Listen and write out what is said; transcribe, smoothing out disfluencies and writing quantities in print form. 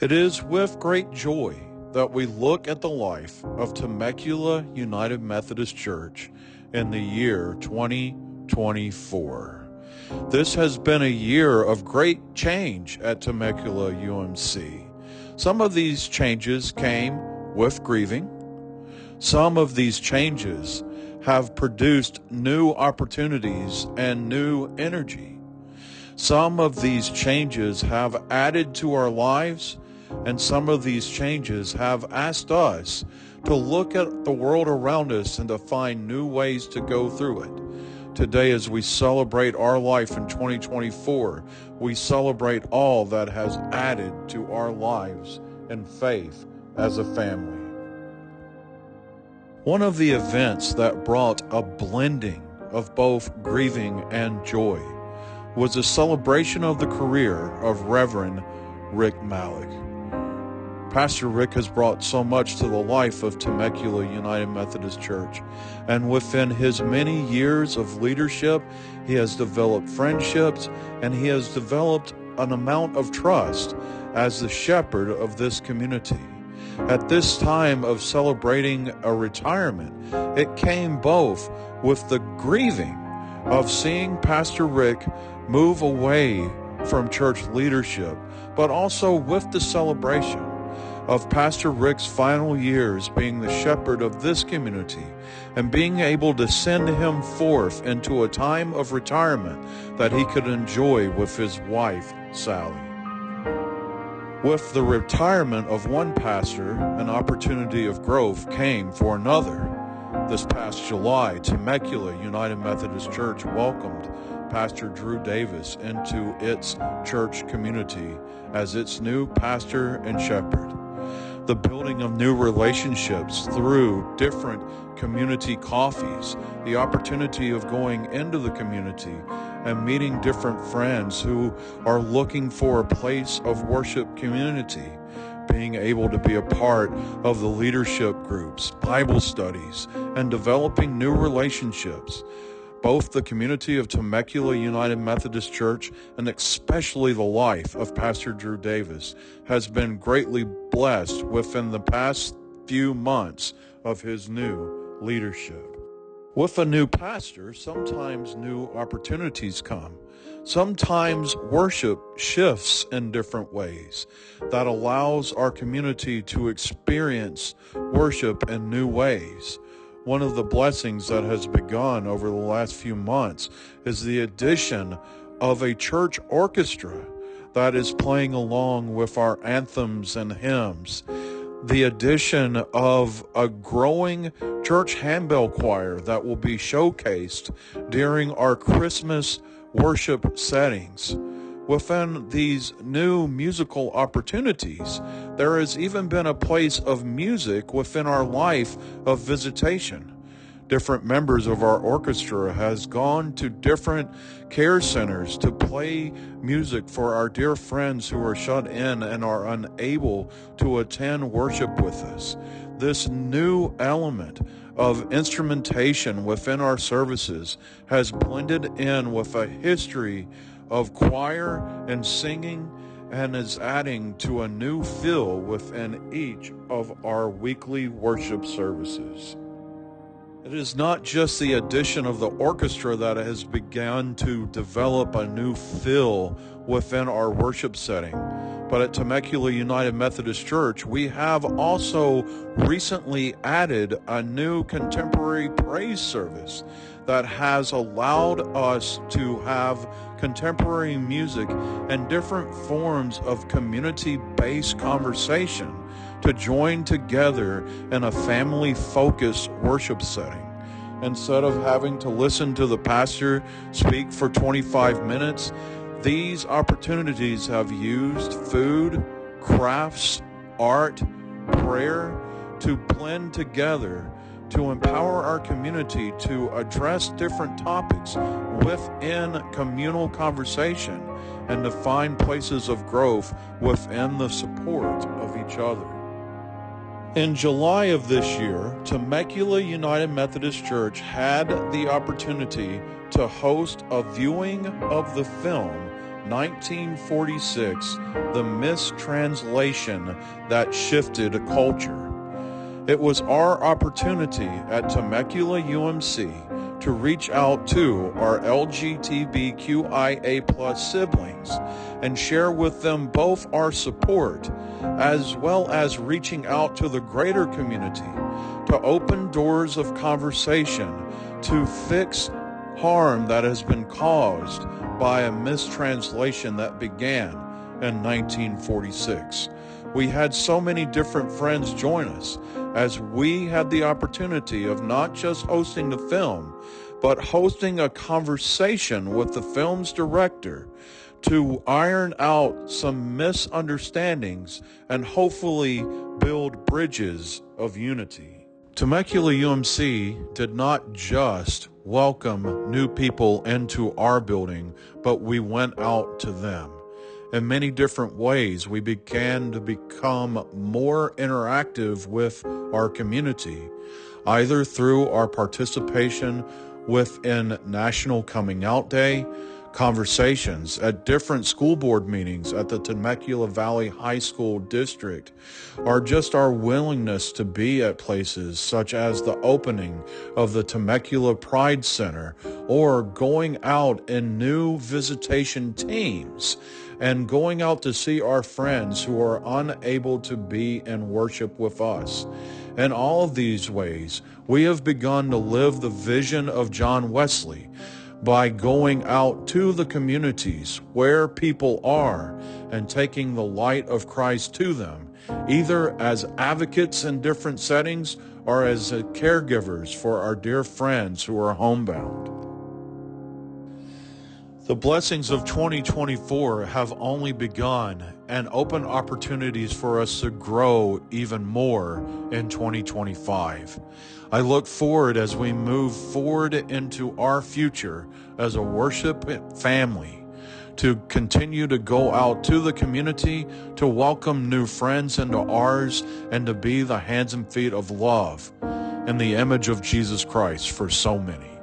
It is with great joy that we look at the life of Temecula United Methodist Church in the year 2024. This has been a year of great change at Temecula UMC. Some of these changes came with grieving. Some of these changes have produced new opportunities and new energy. Some of these changes have added to our lives, and some of these changes have asked us to look at the world around us and to find new ways to go through it. Today, as we celebrate our life in 2024, we celebrate all that has added to our lives and faith as a family. One of the events that brought a blending of both grieving and joy was a celebration of the career of Reverend Rick Malik. Pastor Rick has brought so much to the life of Temecula United Methodist Church, and within his many years of leadership, he has developed friendships and he has developed an amount of trust as the shepherd of this community. At this time of celebrating a retirement, it came both with the grieving of seeing Pastor Rick move away from church leadership, but also with the celebration of Pastor Rick's final years being the shepherd of this community and being able to send him forth into a time of retirement that he could enjoy with his wife, Sally. With the retirement of one pastor, an opportunity of growth came for another. This past July, Temecula United Methodist Church welcomed Pastor Drew Davis into its church community as its new pastor and shepherd. The building of new relationships through different community coffees, the opportunity of going into the community and meeting different friends who are looking for a place of worship community, being able to be a part of the leadership groups, Bible studies, and developing new relationships. Both the community of Temecula United Methodist Church and especially the life of Pastor Drew Davis has been greatly blessed within the past few months of his new leadership. With a new pastor, sometimes new opportunities come. Sometimes worship shifts in different ways that allows our community to experience worship in new ways. One of the blessings that has begun over the last few months is the addition of a church orchestra that is playing along with our anthems and hymns. The addition of a growing church handbell choir that will be showcased during our Christmas worship settings. Within these new musical opportunities, there has even been a place of music within our life of visitation. Different members of our orchestra has gone to different care centers to play music for our dear friends who are shut in and are unable to attend worship with us. This new element of instrumentation within our services has blended in with a history of choir and singing and is adding to a new feel within each of our weekly worship services. It is not just the addition of the orchestra that has begun to develop a new feel within our worship setting, but at Temecula United Methodist Church, we have also recently added a new contemporary praise service that has allowed us to have contemporary music and different forms of community-based conversation to join together in a family-focused worship setting. Instead of having to listen to the pastor speak for 25 minutes, these opportunities have used food, crafts, art, prayer to blend together to empower our community to address different topics within communal conversation and to find places of growth within the support of each other. In July of this year, Temecula United Methodist Church had the opportunity to host a viewing of the film 1946, the mistranslation that shifted a culture. It was our opportunity at Temecula UMC to reach out to our LGBTQIA+ siblings and share with them both our support, as well as reaching out to the greater community to open doors of conversation to fix harm that has been caused by a mistranslation that began in 1946. We had so many different friends join us as we had the opportunity of not just hosting the film, but hosting a conversation with the film's director to iron out some misunderstandings and hopefully build bridges of unity. Temecula UMC did not just welcome new people into our building, but we went out to them. In many different ways, we began to become more interactive with our community, either through our participation within National Coming Out Day, conversations at different school board meetings at the Temecula Valley High School District, or just our willingness to be at places such as the opening of the Temecula Pride Center, or going out in new visitation teams and going out to see our friends who are unable to be in worship with us. In all of these ways, we have begun to live the vision of John Wesley by going out to the communities where people are and taking the light of Christ to them, either as advocates in different settings or as caregivers for our dear friends who are homebound. The blessings of 2024 have only begun and open opportunities for us to grow even more in 2025. I look forward as we move forward into our future as a worship family to continue to go out to the community, to welcome new friends into ours, and to be the hands and feet of love in the image of Jesus Christ for so many.